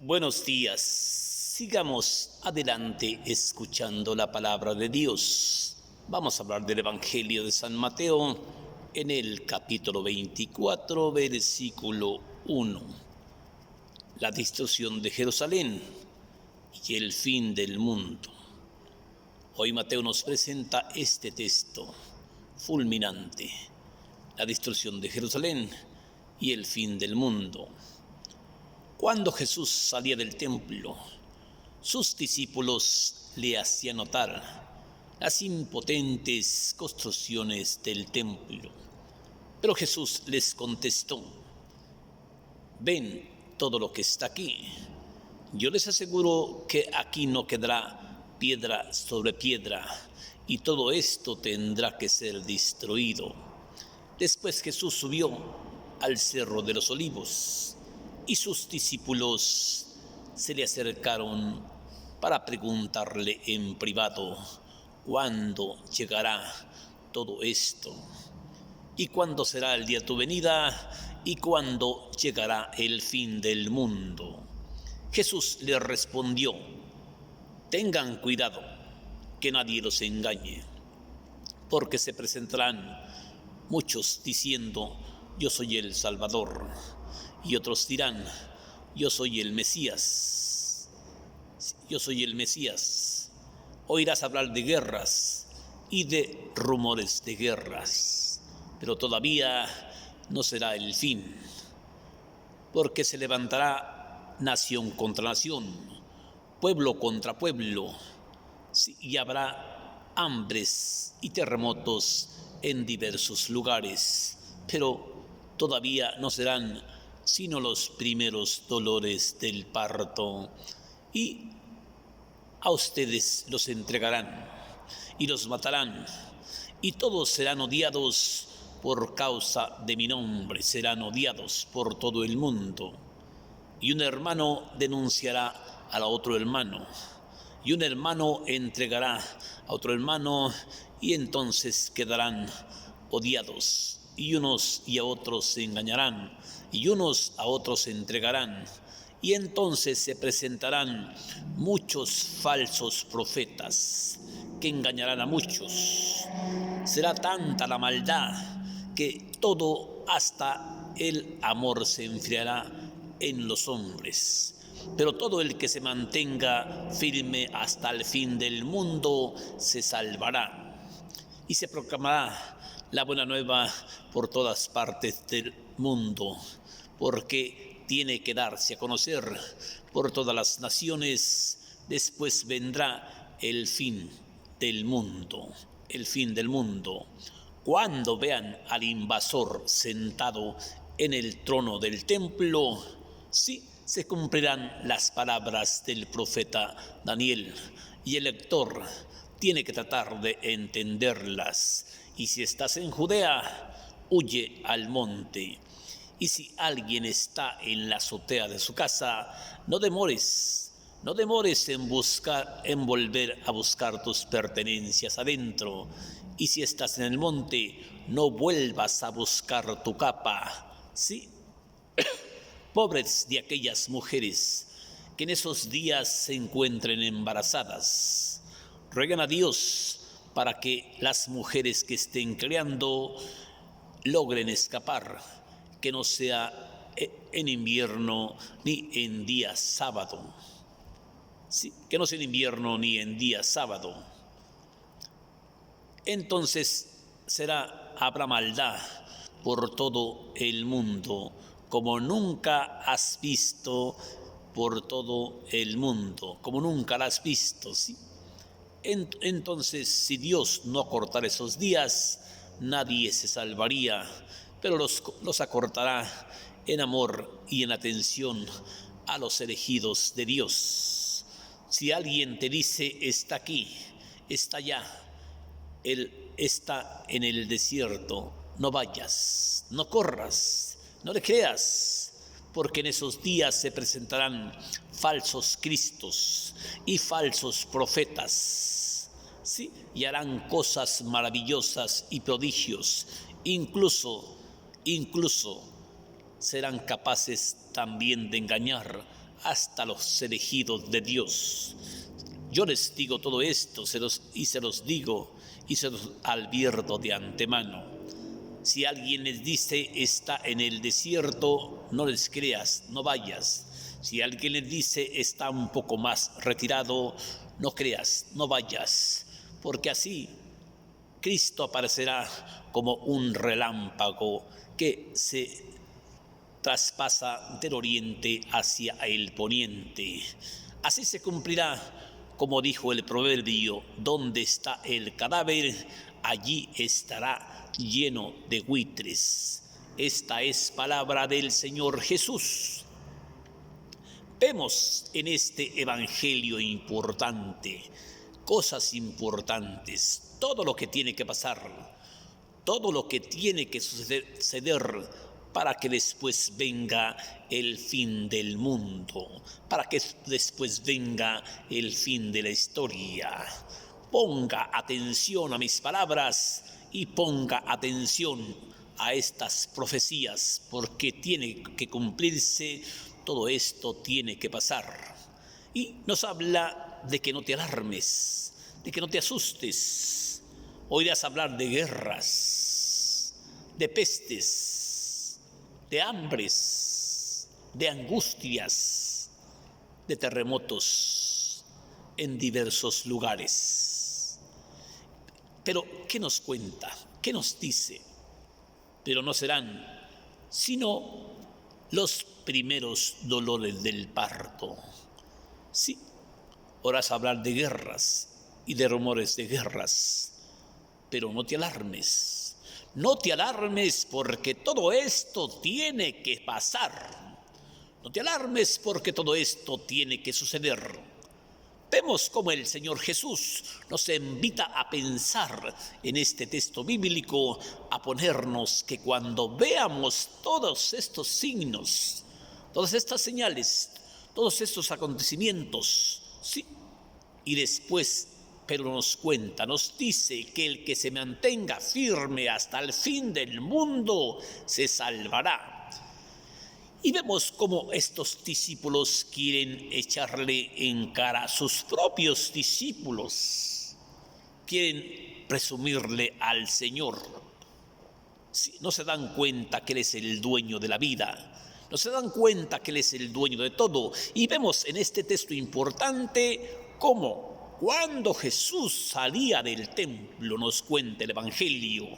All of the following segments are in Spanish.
Buenos días. Sigamos adelante escuchando la palabra de Dios. Vamos a hablar del Evangelio de San Mateo en el capítulo 24, versículo 1. La destrucción de Jerusalén y el fin del mundo. Hoy Mateo nos presenta este texto fulminante. La destrucción de Jerusalén y el fin del mundo. Cuando Jesús salía del templo, sus discípulos le hacían notar las impotentes construcciones del templo. Pero Jesús les contestó: ven todo lo que está aquí. Yo les aseguro que aquí no quedará piedra sobre piedra, y todo esto tendrá que ser destruido. Después Jesús subió al Cerro de los Olivos, y sus discípulos se le acercaron para preguntarle en privado cuándo llegará todo esto, y cuándo será el día de tu venida, y cuándo llegará el fin del mundo. Jesús les respondió: tengan cuidado, que nadie los engañe, porque se presentarán muchos diciendo: yo soy el Salvador, y otros dirán: yo soy el Mesías. Yo soy el Mesías. Oirás hablar de guerras y de rumores de guerras, pero todavía no será el fin, porque se levantará nación contra nación, pueblo contra pueblo, y habrá hambres y terremotos en diversos lugares, pero todavía no serán sino los primeros dolores del parto, y a ustedes los entregarán y los matarán, y todos serán odiados por causa de mi nombre, serán odiados por todo el mundo. Y un hermano denunciará al otro hermano, y un hermano entregará a otro hermano, y entonces quedarán odiados, y unos y a otros se engañarán, y unos a otros se entregarán, y entonces se presentarán muchos falsos profetas que engañarán a muchos. Será tanta la maldad que todo, hasta el amor, se enfriará en los hombres. Pero todo el que se mantenga firme hasta el fin del mundo se salvará. Y se proclamará la buena nueva por todas partes del mundo, porque tiene que darse a conocer por todas las naciones. Después vendrá el fin del mundo, el fin del mundo. Cuando vean al invasor sentado en el trono del templo, sí, se cumplirán las palabras del profeta Daniel, y el lector tiene que tratar de entenderlas. Y si estás en Judea, huye al monte. Y si alguien está en la azotea de su casa, no demores en volver a buscar tus pertenencias adentro. Y si estás en el monte, no vuelvas a buscar tu capa. Sí, pobres de aquellas mujeres que en esos días se encuentren embarazadas. Rueguen a Dios para que las mujeres que estén criando logren escapar, que no sea en invierno ni en día sábado. Sí, que no sea en invierno ni en día sábado. Entonces habrá maldad por todo el mundo, como nunca has visto por todo el mundo, como nunca la has visto, ¿sí? Entonces, si Dios no acortara esos días, nadie se salvaría, pero los acortará en amor y en atención a los elegidos de Dios. Si alguien te dice: está aquí, está allá, Él está en el desierto, no vayas, no corras, no le creas, porque en esos días se presentarán falsos cristos y falsos profetas, ¿sí? Y harán cosas maravillosas y prodigios, incluso serán capaces también de engañar hasta los elegidos de Dios. Yo les digo todo esto, se los digo y se los advierto de antemano. Si alguien les dice está en el desierto, no les creas, no vayas. Si alguien les dice está un poco más retirado, no creas, no vayas, porque así Cristo aparecerá como un relámpago que se traspasa del oriente hacia el poniente. Así se cumplirá, como dijo el proverbio, donde está el cadáver, allí estará lleno de buitres. Esta es palabra del Señor Jesús. Vemos en este evangelio importante, cosas importantes, todo lo que tiene que pasar, todo lo que tiene que suceder para que después venga el fin del mundo, para que después venga el fin de la historia. Ponga atención a mis palabras y ponga atención a estas profecías, porque tiene que cumplirse, todo esto tiene que pasar. Y nos habla de que no te alarmes, de que no te asustes. Oirás hablar de guerras, de pestes, de hambres, de angustias, de terremotos en diversos lugares. Pero, ¿qué nos cuenta? ¿Qué nos dice? Pero no serán sino los primeros dolores del parto. Sí, oirás hablar de guerras y de rumores de guerras, pero no te alarmes. No te alarmes porque todo esto tiene que pasar. No te alarmes porque todo esto tiene que suceder. Vemos cómo el Señor Jesús nos invita a pensar en este texto bíblico, a ponernos que cuando veamos todos estos signos, todas estas señales, todos estos acontecimientos, sí, y después, pero nos cuenta, nos dice que el que se mantenga firme hasta el fin del mundo se salvará. Y vemos cómo estos discípulos quieren echarle en cara a sus propios discípulos, quieren presumirle al Señor. Sí, no se dan cuenta que Él es el dueño de la vida, no se dan cuenta que Él es el dueño de todo. Y vemos en este texto importante cómo cuando Jesús salía del templo, nos cuenta el Evangelio,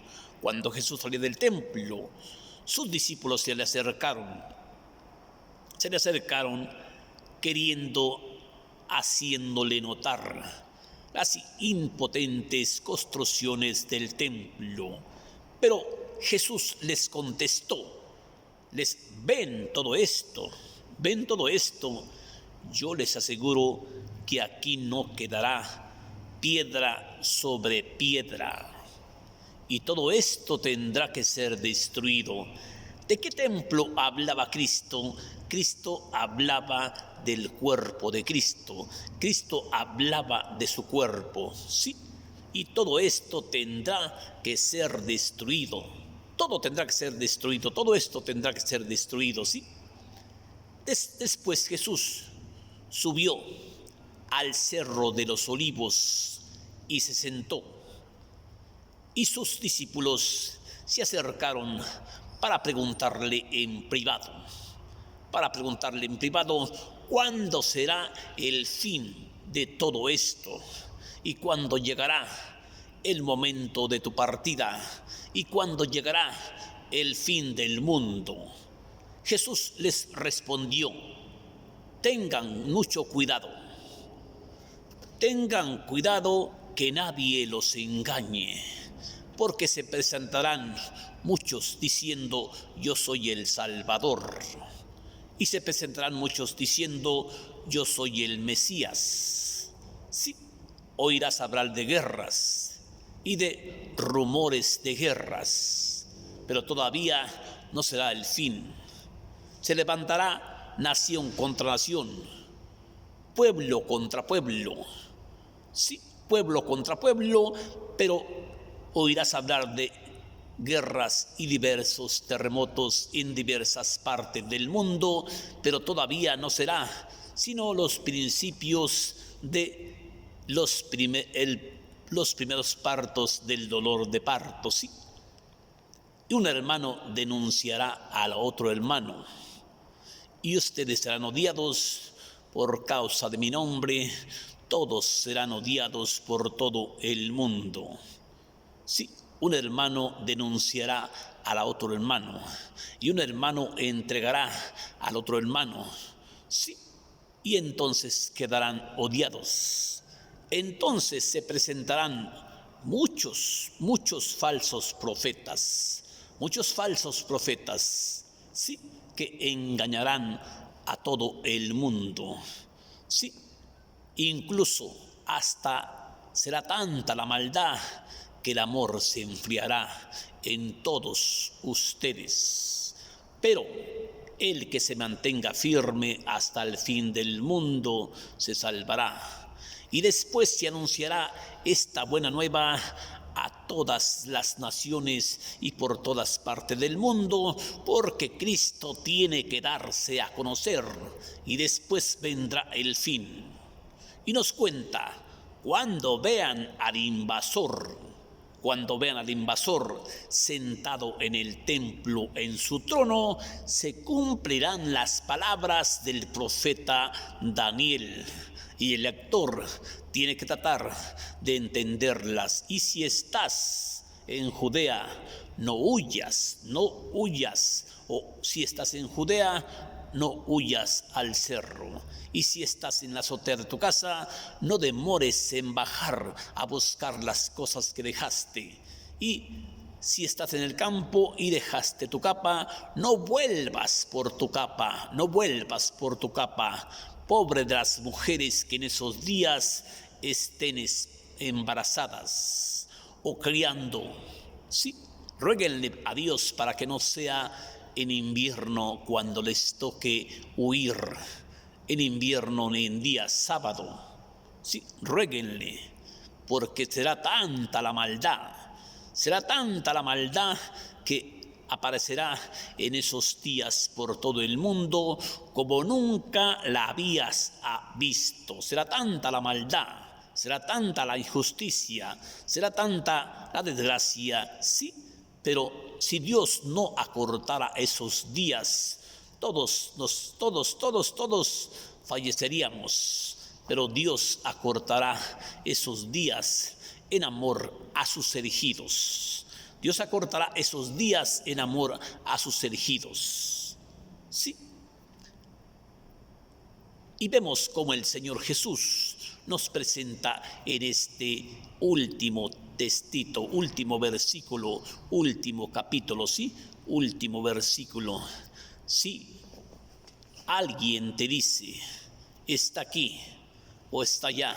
cuando Jesús salía del templo, sus discípulos se le acercaron haciéndole notar las impotentes construcciones del templo. Pero Jesús les contestó, ven todo esto, yo les aseguro que aquí no quedará piedra sobre piedra, y todo esto tendrá que ser destruido. ¿De qué templo hablaba Cristo? Cristo hablaba del cuerpo de Cristo. Cristo hablaba de su cuerpo, ¿sí? Y todo esto tendrá que ser destruido. Todo tendrá que ser destruido. Todo esto tendrá que ser destruido, ¿sí? Después Jesús subió al Cerro de los Olivos y se sentó. Y sus discípulos se acercaron para preguntarle en privado, cuándo será el fin de todo esto y cuándo llegará el momento de tu partida y cuándo llegará el fin del mundo. Jesús les respondió, tengan mucho cuidado que nadie los engañe, porque se presentarán muchos diciendo, yo soy el Salvador. Y se presentarán muchos diciendo, yo soy el Mesías. Sí, oirás hablar de guerras y de rumores de guerras, pero todavía no será el fin. Se levantará nación contra nación, pueblo contra pueblo. Sí, pueblo contra pueblo, pero oirás hablar de guerras y diversos terremotos en diversas partes del mundo, pero todavía no será sino los principios de los primeros partos del dolor de parto, ¿sí? Y un hermano denunciará al otro hermano, y ustedes serán odiados por causa de mi nombre, todos serán odiados por todo el mundo. Sí, un hermano denunciará al otro hermano, y un hermano entregará al otro hermano, sí, y entonces quedarán odiados. Entonces se presentarán muchos falsos profetas, sí, que engañarán a todo el mundo, sí, incluso hasta será tanta la maldad que el amor se enfriará en todos ustedes. Pero el que se mantenga firme hasta el fin del mundo se salvará. Y después se anunciará esta buena nueva a todas las naciones y por todas partes del mundo, porque Cristo tiene que darse a conocer y después vendrá el fin. Y nos cuenta, cuando vean al invasor sentado en el templo en su trono, se cumplirán las palabras del profeta Daniel. Y el lector tiene que tratar de entenderlas. Y si estás en Judea, no huyas. O si estás en Judea, no huyas al cerro. Y si estás en la azotea de tu casa, no demores en bajar a buscar las cosas que dejaste. Y si estás en el campo y dejaste tu capa, no vuelvas por tu capa. Pobre de las mujeres que en esos días estén embarazadas o criando. Sí, ruéguenle a Dios para que no sea en invierno cuando les toque huir, en invierno ni en día sábado. Sí, ruéguenle, porque será tanta la maldad que aparecerá en esos días por todo el mundo como nunca la habías visto. Será tanta la maldad, será tanta la injusticia, será tanta la desgracia, sí, pero si Dios no acortara esos días, todos falleceríamos, pero Dios acortará esos días en amor a sus elegidos. Dios acortará esos días en amor a sus elegidos. Sí. Y vemos cómo el Señor Jesús nos presenta en este último textito, último versículo, último capítulo, ¿sí? Último versículo. Sí, alguien te dice, está aquí o está allá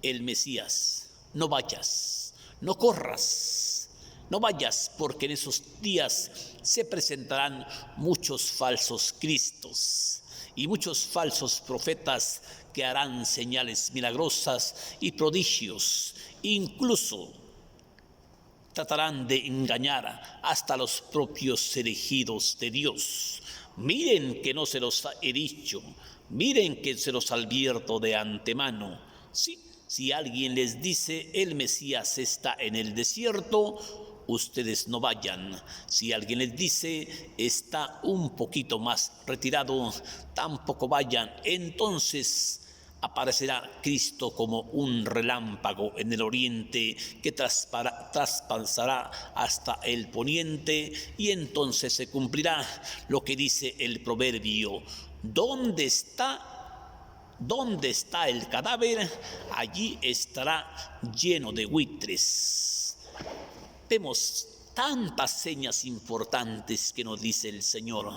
el Mesías, no vayas, no corras, no vayas, porque en esos días se presentarán muchos falsos cristos y muchos falsos profetas que harán señales milagrosas y prodigios, incluso tratarán de engañar hasta los propios elegidos de Dios. Miren que no se los he dicho, miren que se los advierto de antemano. Sí, si alguien les dice el Mesías está en el desierto, ustedes no vayan. Si alguien les dice está un poquito más retirado, tampoco vayan. Entonces aparecerá Cristo como un relámpago en el oriente que traspasará hasta el poniente, y entonces se cumplirá lo que dice el proverbio: ¿Dónde está el cadáver? Allí estará lleno de buitres. Vemos tantas señas importantes que nos dice el Señor.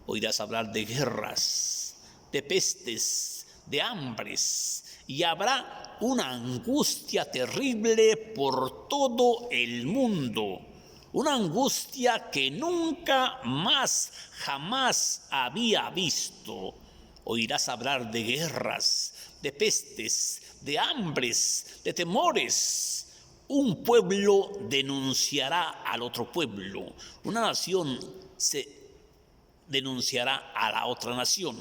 Oirás hablar de guerras, de pestes, de hambres, y habrá una angustia terrible por todo el mundo, una angustia que nunca más, jamás había visto. Oirás hablar de guerras, de pestes, de hambres, de temores. un pueblo denunciará al otro pueblo, una nación se denunciará a la otra nación.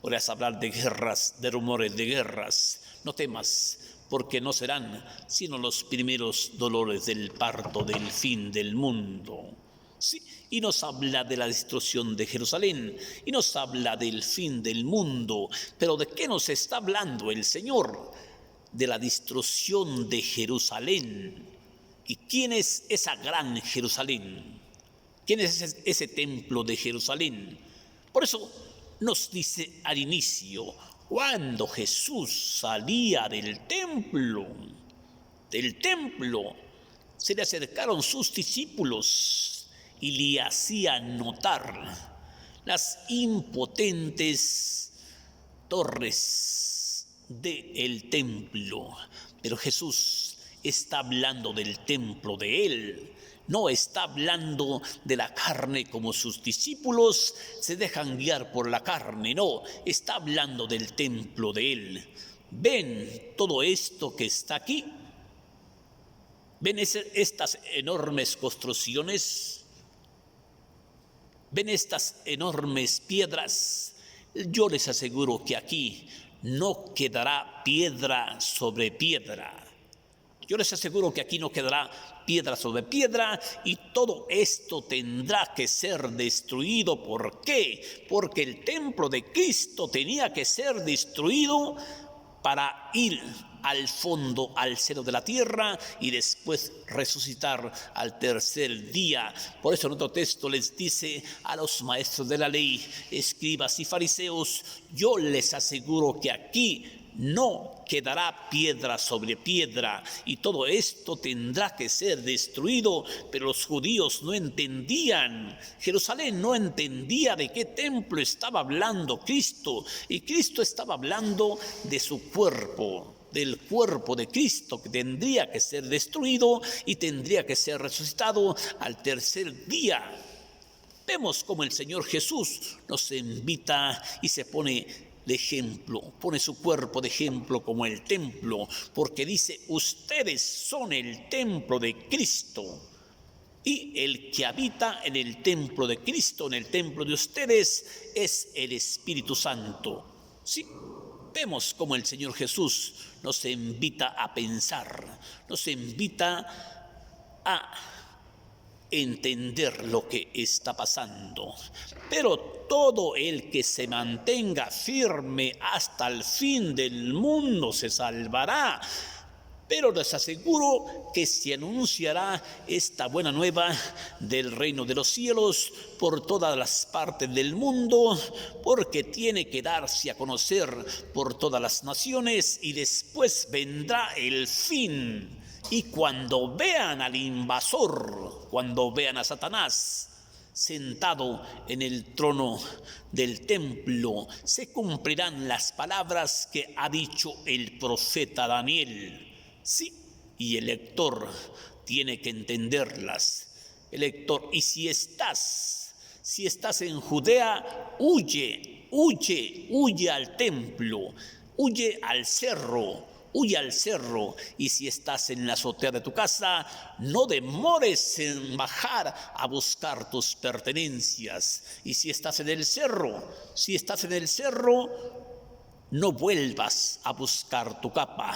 Podrías hablar de guerras, de rumores de guerras. No temas, porque no serán sino los primeros dolores del parto del fin del mundo. Sí, y nos habla de la destrucción de Jerusalén, y nos habla del fin del mundo. Pero ¿de qué nos está hablando el Señor? De la destrucción de Jerusalén. ¿Y quién es esa gran Jerusalén? ¿Quién es ese templo de Jerusalén? Por eso nos dice al inicio, cuando Jesús salía del templo, se le acercaron sus discípulos y le hacían notar las impotentes torres del templo. Pero Jesús está hablando del templo de Él. No está hablando de la carne como sus discípulos se dejan guiar por la carne. No, está hablando del templo de Él. ¿Ven todo esto que está aquí? ¿Ven estas enormes construcciones? ¿Ven estas enormes piedras? Yo les aseguro que aquí no quedará piedra sobre piedra. Yo les aseguro que aquí no quedará piedra sobre piedra y todo esto tendrá que ser destruido. ¿Por qué? Porque el templo de Cristo tenía que ser destruido para ir al fondo, al seno de la tierra y después resucitar al tercer día. Por eso en otro texto les dice a los maestros de la ley, escribas y fariseos, yo les aseguro que aquí no quedará piedra sobre piedra y todo esto tendrá que ser destruido. Pero los judíos no entendían, Jerusalén no entendía de qué templo estaba hablando Cristo, y Cristo estaba hablando de su cuerpo, del cuerpo de Cristo que tendría que ser destruido y tendría que ser resucitado al tercer día. Vemos cómo el Señor Jesús nos invita y se pone de ejemplo, pone su cuerpo de ejemplo como el templo, porque dice, ustedes son el templo de Cristo, y el que habita en el templo de Cristo, en el templo de ustedes, es el Espíritu Santo. Sí, vemos cómo el Señor Jesús nos invita a pensar, nos invita a entender lo que está pasando. Pero todo el que se mantenga firme hasta el fin del mundo se salvará. Pero les aseguro que se anunciará esta buena nueva del reino de los cielos por todas las partes del mundo, porque tiene que darse a conocer por todas las naciones y después vendrá el fin. Y cuando vean al invasor, cuando vean a Satanás sentado en el trono del templo, se cumplirán las palabras que ha dicho el profeta Daniel. Sí, y el lector tiene que entenderlas. El lector, y si estás en Judea, huye al templo, huye al cerro, y si estás en la azotea de tu casa, no demores en bajar a buscar tus pertenencias. Y si estás en el cerro, no vuelvas a buscar tu capa.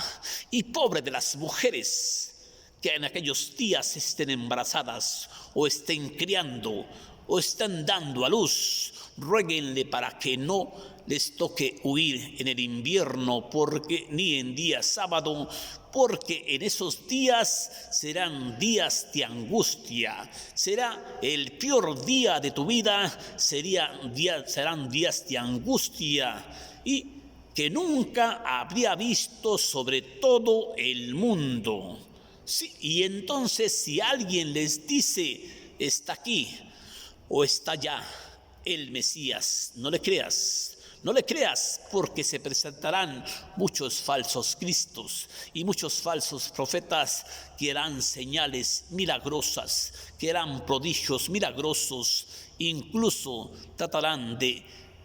Y pobre de las mujeres que en aquellos días estén embarazadas o estén criando o están dando a luz, ruéguenle para que no les toque huir en el invierno, porque ni en día sábado, porque en esos días serán días de angustia. Será el peor día de tu vida, serán días de angustia y que nunca habría visto sobre todo el mundo. Sí, y entonces si alguien les dice, está aquí o está allá el Mesías, no le creas, porque se presentarán muchos falsos cristos y muchos falsos profetas que harán señales milagrosas, que harán prodigios milagrosos, incluso tratarán de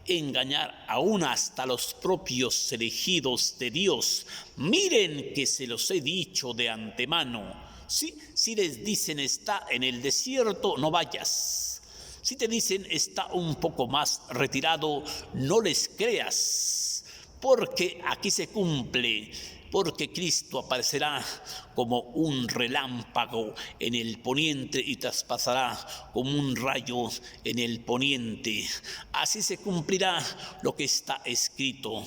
engañar aún hasta los propios elegidos de Dios. Miren que se los he dicho de antemano. Si les dicen está en el desierto, no vayas. Si te dicen está un poco más retirado, no les creas, porque aquí se cumple, porque Cristo aparecerá como un relámpago en el poniente y traspasará como un rayo en el poniente. Así se cumplirá lo que está escrito.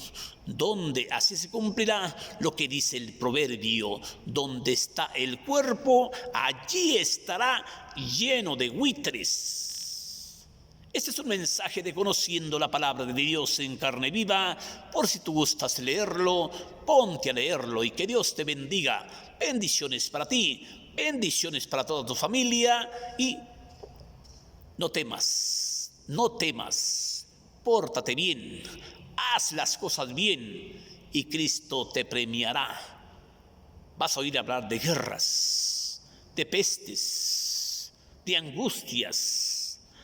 Así se cumplirá lo que dice el proverbio: donde está el cuerpo, allí estará lleno de buitres. Este es un mensaje de Conociendo la Palabra de Dios en Carne Viva. Por si tú gustas leerlo, ponte a leerlo y que Dios te bendiga. Bendiciones para ti, bendiciones para toda tu familia y no temas, pórtate bien, haz las cosas bien y Cristo te premiará. Vas a oír hablar de guerras, de pestes, de angustias,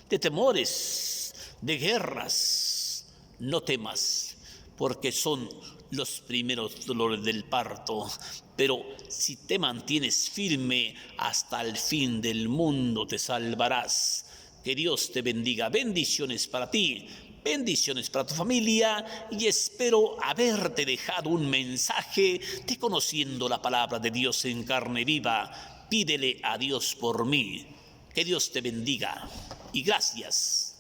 de temores, de guerras. No temas, porque son los primeros dolores del parto. Pero si te mantienes firme hasta el fin del mundo, te salvarás. Que Dios te bendiga. Bendiciones para ti, bendiciones para tu familia, y espero haberte dejado un mensaje de Conociendo la Palabra de Dios en Carne Viva. Pídele a Dios por mí. Que Dios te bendiga y gracias.